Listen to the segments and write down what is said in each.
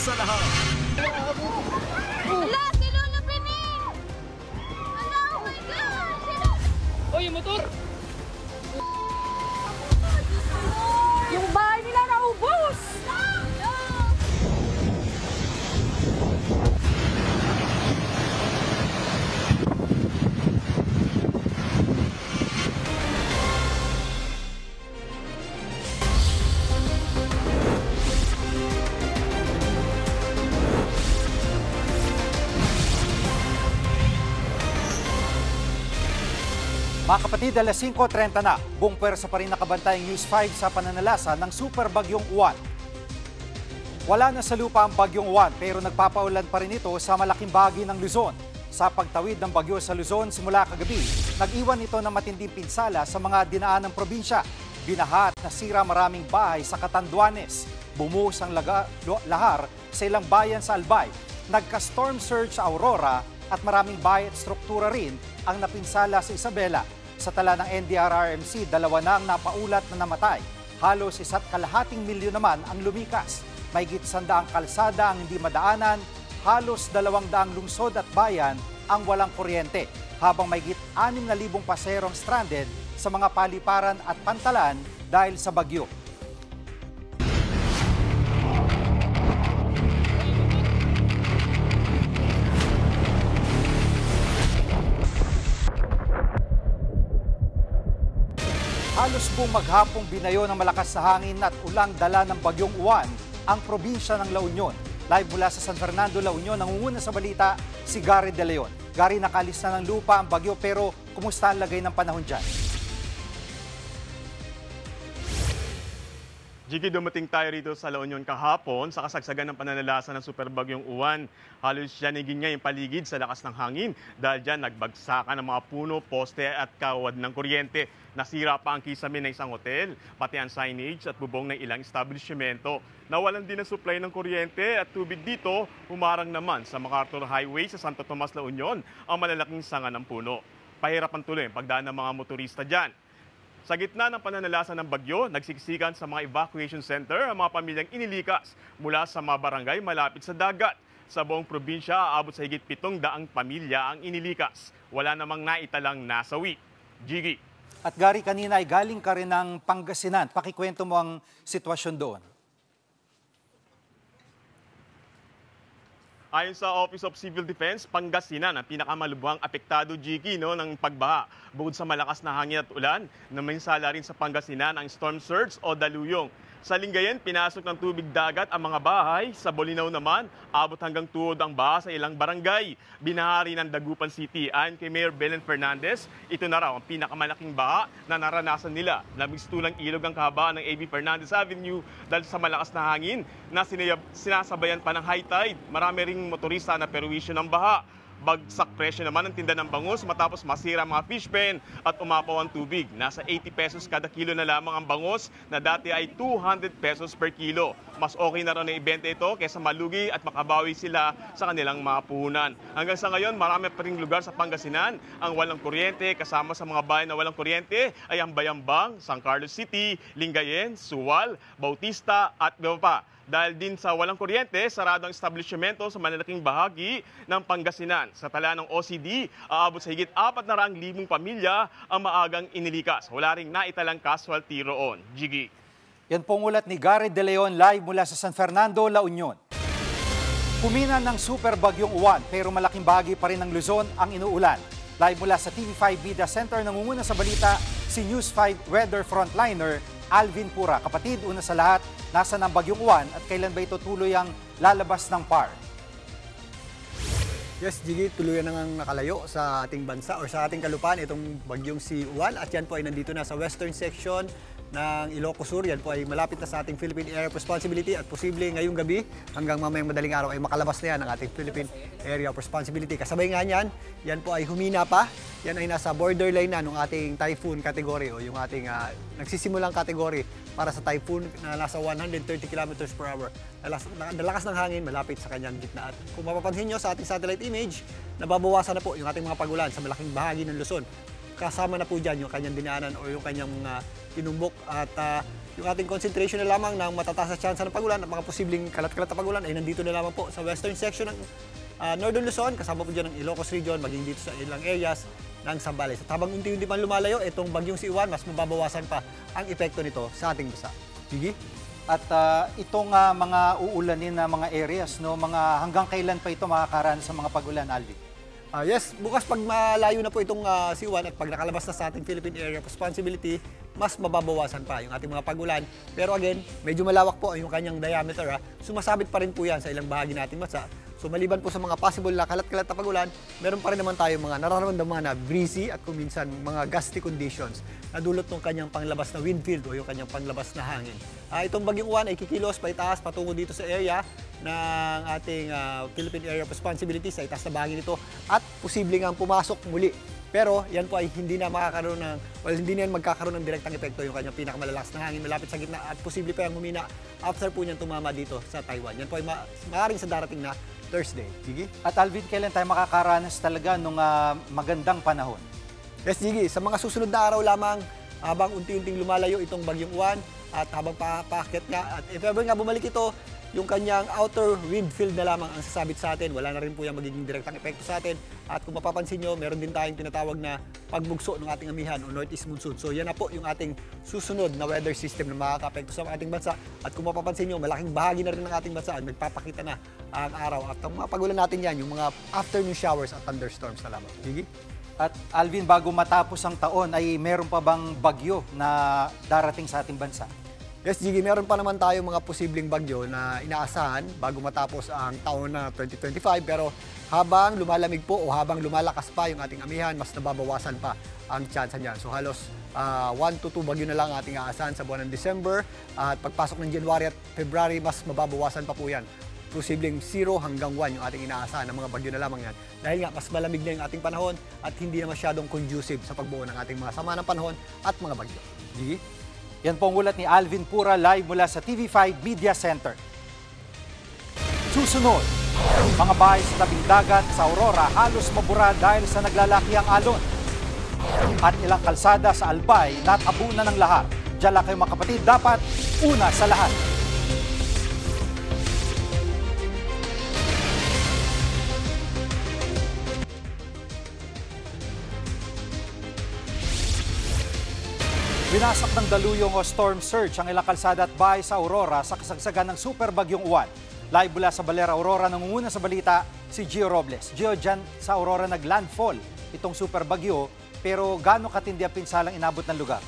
sa lahat. Ala, si Lolo Pining! Ala, oh my God! Oy, yung motor! Yung bahay nila naubos! Mga kapatid, alas 5:30 na, buong pwersa pa rin nakabantay ang News 5 sa pananalasa ng Super Bagyong Juan. Wala na sa lupa ang Bagyong Juan pero nagpapaulan pa rin ito sa malaking bahagi ng Luzon. Sa pagtawid ng bagyo sa Luzon simula kagabi, nag-iwan ito ng matinding pinsala sa mga dinaan ng probinsya. Binaha at nasira maraming bahay sa Catanduanes. Bumuhos ang lahar sa ilang bayan sa Albay. Nagka-storm surge sa Aurora at maraming bahay at struktura rin ang napinsala sa Isabela. Sa tala ng NDRRMC, 2 na ang napaulat na namatay. Halos 1,2 milyon naman ang lumikas. Mahigit 100 kalsada ang hindi madaanan. Halos 200 lungsod at bayan ang walang kuryente. Habang mahigit 6,000 paserong stranded sa mga paliparan at pantalan dahil sa bagyo. Halos buong maghapong binayo ng malakas na hangin at ulang dala ng Bagyong Juan ang probinsya ng La Union. Live mula sa San Fernando, La Union, nangunguna sa balita si Gary De Leon. Gary, nakalis na ng lupa ang bagyo pero kumusta ang lagay ng panahon dyan? Jiggy, dumating tayo rito sa La Union kahapon sa kasagsagan ng pananalasa ng Super Bagyong Juan. Halos yanigin niya yung paligid sa lakas ng hangin dahil dyan nagbagsakan ng mga puno, poste at kawad ng kuryente. Nasira pa ang kisame ng isang hotel, pati ang signage at bubong ng ilang establishmento. Nawalan din ang supply ng kuryente at tubig dito, humarang naman sa MacArthur Highway sa Santo Tomas, La Union ang malalaking sanga ng puno. Pahirapan tuloy ang pagdaan ng mga motorista dyan. Sa gitna ng pananalasa ng bagyo, nagsiksikan sa mga evacuation center ang mga pamilyang inilikas mula sa mga barangay malapit sa dagat. Sa buong probinsya, aabot sa higit 700 pamilya ang inilikas. Wala namang naitalang nasawi. Jiggy. At Gary, kanina ay galing ka rin ng Pangasinan. Pakikwento mo ang sitwasyon doon. Ayon sa Office of Civil Defense, Pangasinan ang pinakamalubhang apektado, Jiki, ng pagbaha. Bukod sa malakas na hangin at ulan, naminsala rin sa Pangasinan ang storm surge o daluyong. Sa Lingayen, pinasok ng tubig dagat ang mga bahay. Sa Bolinao naman, abot hanggang tuhod ang baha sa ilang barangay. Binahari ng Dagupan City. Ayon kay Mayor Belen Fernandez, ito na raw ang pinakamalaking baha na naranasan nila. Nabigstulang ilog ang kahabaan ng A.B. Fernandez Avenue dahil sa malakas na hangin na sinasabayan pa ng high tide. Marami ring motorista na perwisyo ng baha. Bagsak presyo naman ang tinda ng bangus matapos masira mga fish pen at umapaw ang tubig. Nasa 80 pesos kada kilo na lamang ang bangus na dati ay 200 pesos per kilo. Mas okay na raw na ibenta ito kaysa malugi at makabawi sila sa kanilang mga puhunan. Hanggang sa ngayon, marami pa ring lugar sa Pangasinan ang walang kuryente. Kasama sa mga bayan na walang kuryente ay ang Bayambang, San Carlos City, Lingayen, Suwal, Bautista at iba pa. Dahil din sa walang kuryente, sarado ang establishmento sa malalaking bahagi ng Pangasinan. Sa tala ng OCD, aabot sa higit 400,000 pamilya ang maagang inilikas. Wala ring naitalang casualty roon. Jiggy. Yan pong ulat ni Gary De Leon live mula sa San Fernando, La Union. Kumina ng Super Bagyong Juan pero malaking bahagi pa rin ng Luzon ang inuulan. Live mula sa TV5 Media Center, nangunguna sa balita si News 5 Weather Frontliner Alvin Pura. Kapatid, una sa lahat, nasa ng Bagyong Juan at kailan ba ito tuloy ang lalabas ng PAR? Yes, Jiggy, tuluyan nang nakalayo sa ating bansa o sa ating kalupaan itong Bagyong si Juan at yan po ay nandito na sa western section ng Ilocos Sur. Yan po ay malapit na sa ating Philippine Area of Responsibility at posible ngayong gabi hanggang mamayang madaling araw ay makalabas na yan ang ating Philippine Area of Responsibility. Kasabay nga niyan, yan po ay humina pa. Yan ay nasa borderline na ng ating typhoon category o yung ating nagsisimulang category para sa typhoon na nasa 130 kilometers per hour. Nalakas ng hangin malapit sa kanyang gitna. At kung mapapansin nyo sa ating satellite image, nababawasan na po yung ating mga pagulan sa malaking bahagi ng Luzon. Kasama na po dyan yung kanyang dinaanan o yung kanyang tinumbok at yung ating concentration na lamang ng matataas na tsansa ng pagulan at mga posibleng kalat-kalat na pagulan ay nandito na lamang po sa western section ng Northern Luzon, kasama po dyan ng Ilocos Region, maging dito sa ilang areas ng Zambales. At habang unti-unti man lumalayo, itong bagyong si Juan, mas mababawasan pa ang epekto nito sa ating bansa. Gigi? At itong mga uulanin na mga areas, no, hanggang kailan pa ito makakaranas sa mga pagulan, Alvin? Yes, bukas pag malayo na po itong si Juan at pag nakalabas na sa ating Philippine Area of Responsibility, mas mababawasan pa yung ating mga pagulan. Pero again, medyo malawak po yung kanyang diameter. Sumasabit pa rin po yan sa ilang bahagi nating bansa. So maliban po sa mga possible na kalat-kalat na pagulan, meron pa rin naman tayo mga nararamdaman na breezy at kuminsan mga gusty conditions na dulot ng kanyang panglabas na wind field o yung kanyang panglabas na hangin. Itong bagyong Juan ay kikilos pa itaas patungo dito sa area ng ating Philippine Area of Responsibility sa itaas na bahagi nito at posibleng ang pumasok muli. Pero yan po ay hindi na hindi na yan magkakaroon ng direktang epekto yung kanyang pinakamalalakas na hangin malapit sa gitna at posible pa yung humina after po niyan tumama dito sa Taiwan. Yan po ay maaaring sa darating na Thursday. Gigi? At Alvin, kailan tayo makakaranas talaga ng magandang panahon? Yes, Gigi. Sa mga susunod na araw lamang, habang unti-unting lumalayo itong bagyong Juan at habang paakyat nga, at if ever nga bumalik ito, yung kanyang outer wind field na lamang ang sasabit sa atin. Wala na rin po yung magiging direktang epekto sa atin. At kung mapapansin nyo, meron din tayong tinatawag na pagbugso ng ating amihan o northeast monsoon. So yan na po yung ating susunod na weather system na makaka-apekto sa ating bansa. At kung mapapansin nyo, malaking bahagi na rin ng ating bansa at nagpapakita na ang araw. At ang mga pagulan natin yan, yung mga afternoon showers at thunderstorms na lamang. Gigi? At Alvin, bago matapos ang taon, ay meron pa bang bagyo na darating sa ating bansa? Yes, Gigi, meron pa naman tayong mga posibleng bagyo na inaasahan bago matapos ang taon na 2025. Pero habang lumalamig po o habang lumalakas pa yung ating amihan, mas nababawasan pa ang tsansa niyan. So halos 1 to 2 bagyo na lang ating aasahan sa buwan ng December. At pagpasok ng January at February, mas mababawasan pa po yan. Posibleng 0 hanggang 1 yung ating inaasahan ng mga bagyo na lamang yan. Dahil nga, mas malamig na yung ating panahon at hindi na masyadong conducive sa pagbuo ng ating mga sama ng panahon at mga bagyo. Gigi? Yan po ang ulat ni Alvin Pura live mula sa TV5 Media Center. Susunod, mga bahay sa tabing dagat sa Aurora halos mabura dahil sa naglalakiang alon. At ilang kalsada sa Albay natabunan ng lahar. Diyan lang kayo mga kapatid, dapat una sa lahat. Winasak ng daluyong o storm surge ang ilang kalsada at bahay sa Aurora sa kasagsagan ng super bagyong Juan. Live mula sa Baler, Aurora, nangunguna sa balita si Gio Robles. Gio, dyan sa Aurora naglandfall itong super bagyo, pero gaano katindi ang pinsalang inabot ng lugar?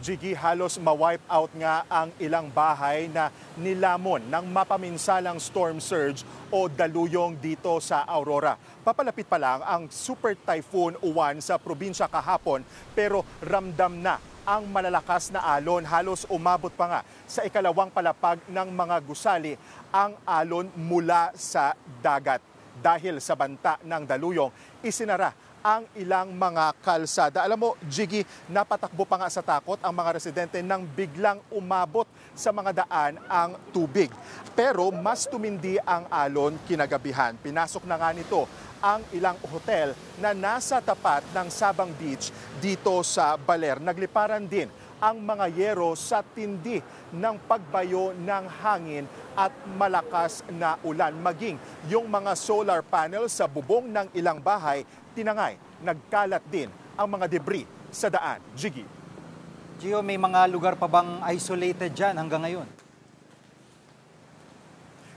Jiggy, halos ma-wipe out nga ang ilang bahay na nilamon ng mapaminsalang storm surge o daluyong dito sa Aurora. Papalapit pa lang ang Super Typhoon Uwan sa probinsya kahapon pero ramdam na ang malalakas na alon. Halos umabot pa nga sa ikalawang palapag ng mga gusali ang alon mula sa dagat. Dahil sa banta ng daluyong, isinara ang ilang mga kalsada. Alam mo, Jiggy, napatakbo pa nga sa takot ang mga residente nang biglang umabot sa mga daan ang tubig. Pero mas tumindi ang alon kinagabihan. Pinasok na nga nito ang ilang hotel na nasa tapat ng Sabang Beach dito sa Baler. Nagliparan din ang mga yero sa tindi ng pagbayo ng hangin at malakas na ulan. Maging yung mga solar panels sa bubong ng ilang bahay, tinangay, nagkalat din ang mga debris sa daan. Jiggy. Gio, may mga lugar pa bang isolated dyan hanggang ngayon?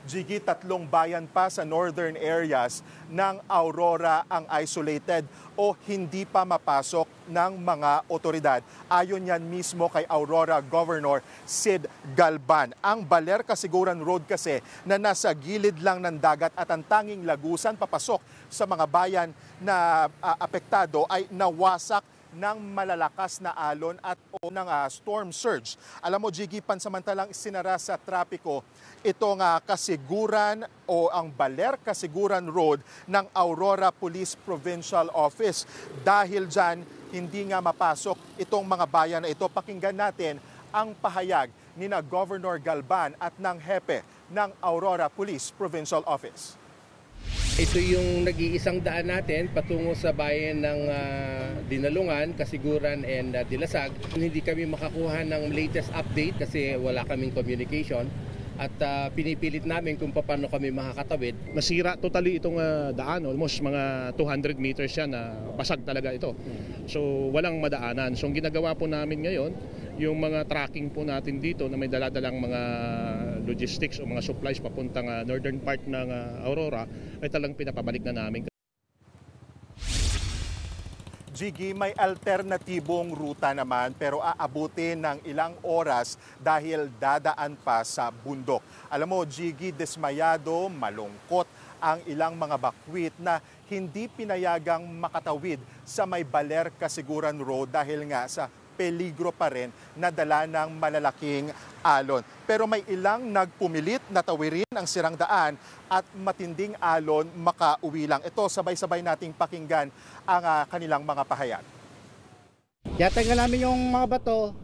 Jiggy, 3 bayan pa sa northern areas ng Aurora ang isolated o hindi pa mapasok ng mga otoridad. Ayon yan mismo kay Aurora Governor Sid Galban. Ang Baler Kasiguran Road kasi na nasa gilid lang ng dagat at ang tanging lagusan papasok sa mga bayan na apektado ay nawasak ng malalakas na alon at o ng storm surge. Alam mo, Jiggy, pansamantalang sinara sa trapiko itong Kasiguran o ang Baler Kasiguran Road ng Aurora Police Provincial Office. Dahil dyan, hindi nga mapasok itong mga bayan na ito. Pakinggan natin ang pahayag ni na Governor Galban at ng hepe ng Aurora Police Provincial Office. Ito yung nag-iisang daan natin patungo sa bayan ng Dinalungan, Kasiguran and Dilasag. Hindi kami makakuha ng latest update kasi wala kaming communication at pinipilit namin kung paano kami makakatawid. Nasira totally itong daan, almost mga 200 meters siya na basag talaga ito. So walang madaanan. So ang ginagawa po namin ngayon, yung mga tracking po natin dito na may daladalang mga logistics o mga supplies papuntang northern part ng Aurora ay talagang pinapabalik na namin. Jiggy, may alternatibong ruta naman pero aabutin ng ilang oras dahil dadaan pa sa bundok. Alam mo, Jiggy, dismayado, malungkot ang ilang mga bakwit na hindi pinayagang makatawid sa may Baler Kasiguran Road dahil nga sa peligro pa rin na dala ng malalaking alon. Pero may ilang nagpumilit na tawirin ang sirang daan at matinding alon makauwi lang. Ito, sabay-sabay nating pakinggan ang kanilang mga pahayag. Yatanggal namin yung mga bato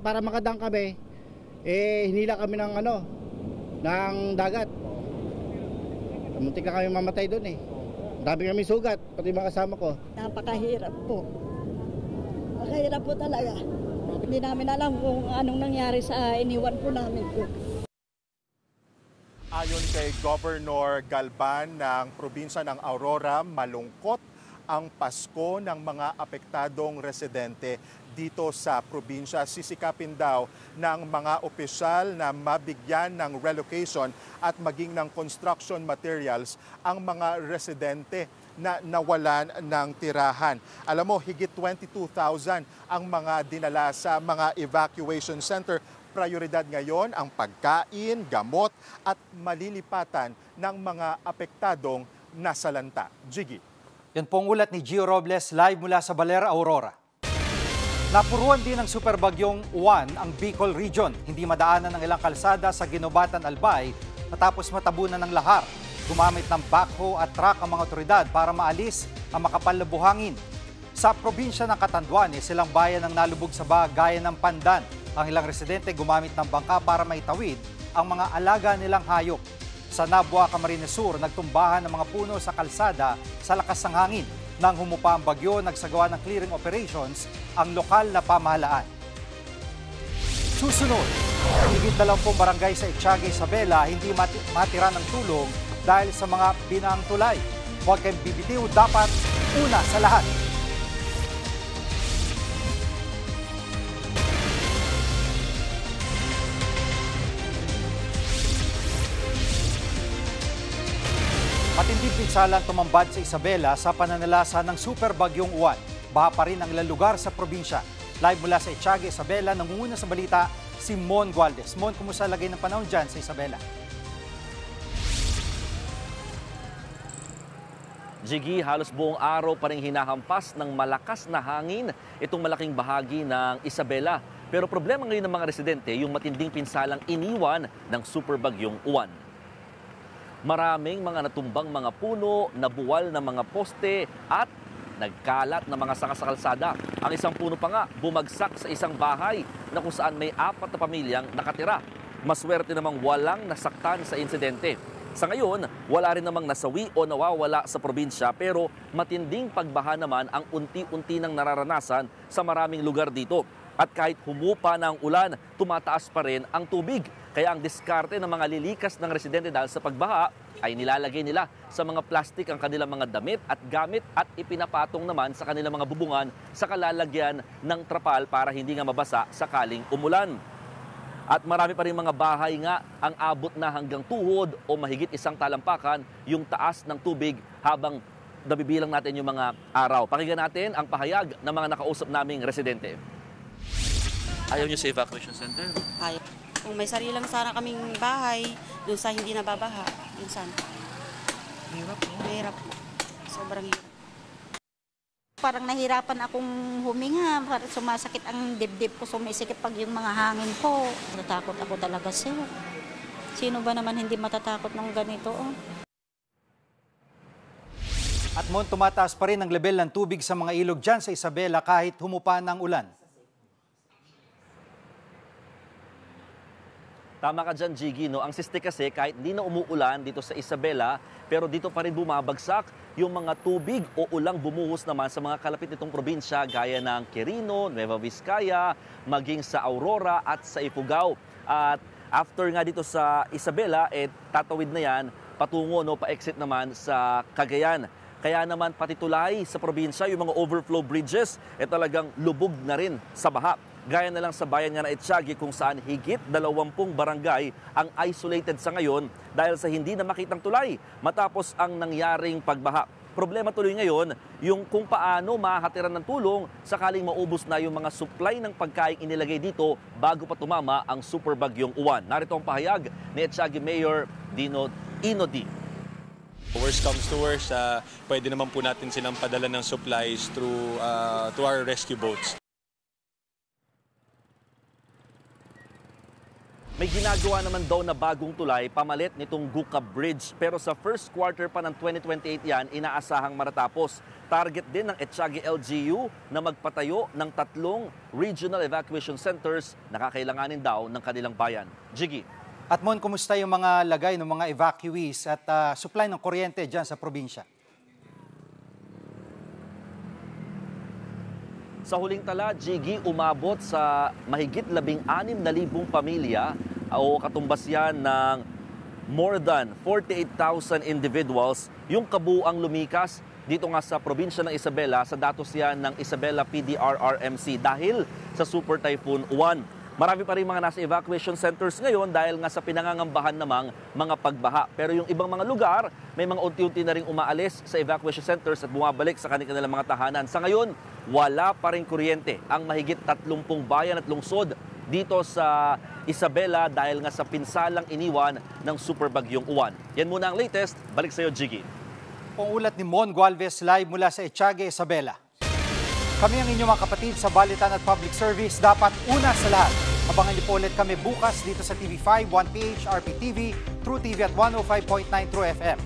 para makadang kami. Hinila kami ng ng dagat. Muntik na kami mamatay doon eh. Dami kami sugat, pati mga kasama ko. Napakahirap po. Mahirap po talaga. Hindi namin alam kung anong nangyari sa iniwan po namin po. Ayon kay Governor Galban ng probinsya ng Aurora, malungkot ang Pasko ng mga apektadong residente dito sa probinsya. Sisikapin daw ng mga opisyal na mabigyan ng relocation at maging ng construction materials ang mga residente na nawalan ng tirahan. Alam mo, higit 22,000 ang mga dinala sa mga evacuation center. Prioridad ngayon ang pagkain, gamot at malilipatan ng mga apektadong nasalanta. Jiggy. Yan pong ulat ni Gio Robles live mula sa Baler, Aurora. Napuruan din ng superbagyong Juan ang Bicol Region. Hindi madaanan ng ilang kalsada sa Ginobatan, Albay matapos matabunan ng lahar. Gumamit ng backhoe at truck ang mga otoridad para maalis ang makapal na buhangin. Sa probinsya ng Catanduanes, silang bayan ang nalubog sa gaya ng Pandan. Ang ilang residente gumamit ng bangka para maitawid ang mga alaga nilang hayop. Sa Nabua, Camarines Sur, nagtumbahan ng mga puno sa kalsada sa lakas ng hangin. Nang humupa ang bagyo, nagsagawa ng clearing operations ang lokal na pamahalaan. Susunod, higit 20 barangay sa Etiaga, Isabela hindi matira ng tulong dahil sa mga binaang tulay. Huwag kayong bibitiw, dapat una sa lahat. Matinding pinsala ang tumambad sa Isabela sa pananalasa ng super bagyong Juan. Baha pa rin ang ilang lugar sa probinsya. Live mula sa Etiaga, Isabela, nangunguna sa balita si Mon Gualdes. Mon, kumusta lagay ng panahon dyan sa Isabela? Jiggy, halos buong araw pa rin hinahampas ng malakas na hangin itong malaking bahagi ng Isabela. Pero problema ngayon ng mga residente, yung matinding pinsalang iniwan ng super bagyong Juan. Maraming mga natumbang mga puno, nabuwal na mga poste at nagkalat na mga sanga sa kalsada. Ang isang puno pa nga bumagsak sa isang bahay na kung saan may 4 na pamilyang nakatira. Maswerte namang walang nasaktan sa insidente. Sa ngayon, wala rin namang nasawi o nawawala sa probinsya pero matinding pagbaha naman ang unti-unti nang nararanasan sa maraming lugar dito. At kahit humupa na ang ulan, tumataas pa rin ang tubig. Kaya ang diskarte ng mga lilikas ng residente dahil sa pagbaha ay nilalagay nila sa mga plastik ang kanilang mga damit at gamit at ipinapatong naman sa kanilang mga bubungan sa kalalagyan ng trapal para hindi nga mabasa sakaling umulan. At marami pa rin mga bahay nga ang abot na hanggang tuhod o mahigit isang talampakan yung taas ng tubig habang nabibilang natin yung mga araw. Pakinggan natin ang pahayag ng mga nakausap naming residente. Ayaw niyo sa evacuation center? Ayaw. Kung may sarilang sana kaming bahay, doon sa hindi nababaha, yun sana. Hirap, no? Mahirap. Sobrang hirap. Parang nahirapan akong huminga, sumasakit ang dibdib ko, sumisikip pag yung mga hangin po. Natatakot ako talaga, sir. Sino ba naman hindi matatakot ng ganito? At Mon, tumataas pa rin ang level ng tubig sa mga ilog dyan sa Isabela kahit humupa ng ulan. Tama ka dyan, Jiggy, no? Ang siste kasi kahit hindi na umuulan dito sa Isabela, pero dito pa rin bumabagsak yung mga tubig o ulang bumuhos naman sa mga kalapit nitong probinsya gaya ng Quirino, Nueva Vizcaya, maging sa Aurora at sa Ifugao. At after nga dito sa Isabela, tatawid na yan patungo, no, pa-exit naman sa Cagayan. Kaya naman pati tulay sa probinsya, yung mga overflow bridges, talagang lubog na rin sa baha. Gaya na lang sa bayan nga na Etiague kung saan higit 20 barangay ang isolated sa ngayon dahil sa hindi na makitang tulay matapos ang nangyaring pagbaha. Problema tuloy ngayon yung kung paano mahatiran ng tulong sakaling maubos na yung mga supply ng pagkain inilagay dito bago pa tumama ang super bagyong Uwan. Narito ang pahayag ni Etiague Mayor Dino Inodi. Worst comes to worst, pwede naman po natin silang padala ng supplies through to our rescue boats. May ginagawa naman daw na bagong tulay pamalit nitong Guca Bridge. Pero sa first quarter pa ng 2028 yan, inaasahang matatapos. Target din ng Etiague LGU na magpatayo ng 3 regional evacuation centers na kakailanganin daw ng kanilang bayan. Jiggy. At Mon, kumusta yung mga lagay ng mga evacuees at supply ng kuryente dyan sa probinsya? Sa huling tala, Jiggy, umabot sa mahigit 16,000 pamilya o katumbas yan ng more than 48,000 individuals yung kabuuang lumikas dito nga sa probinsya ng Isabela sa datos yan ng Isabela PDRRMC dahil sa Super Typhoon Uwan. Marami pa rin mga nasa evacuation centers ngayon dahil nga sa pinangangambahan namang mga pagbaha. Pero yung ibang mga lugar, may mga unti-unti na rin umaalis sa evacuation centers at bumabalik sa kanilang mga tahanan. Sa ngayon, wala pa rin kuryente ang mahigit 30 bayan at lungsod dito sa Isabela dahil nga sa pinsalang iniwan ng super bagyong Uwan. Yan muna ang latest. Balik sa iyo, Jiggy. Ang ulat ni Mon Gualvez live mula sa Etiague, Isabela. Kami ang inyong mga kapatid sa Balitan at Public Service. Dapat una sa lahat. Abangan niyo po ulit kami bukas dito sa TV5, 1PH, RPTV, True TV at 105.9 True FM.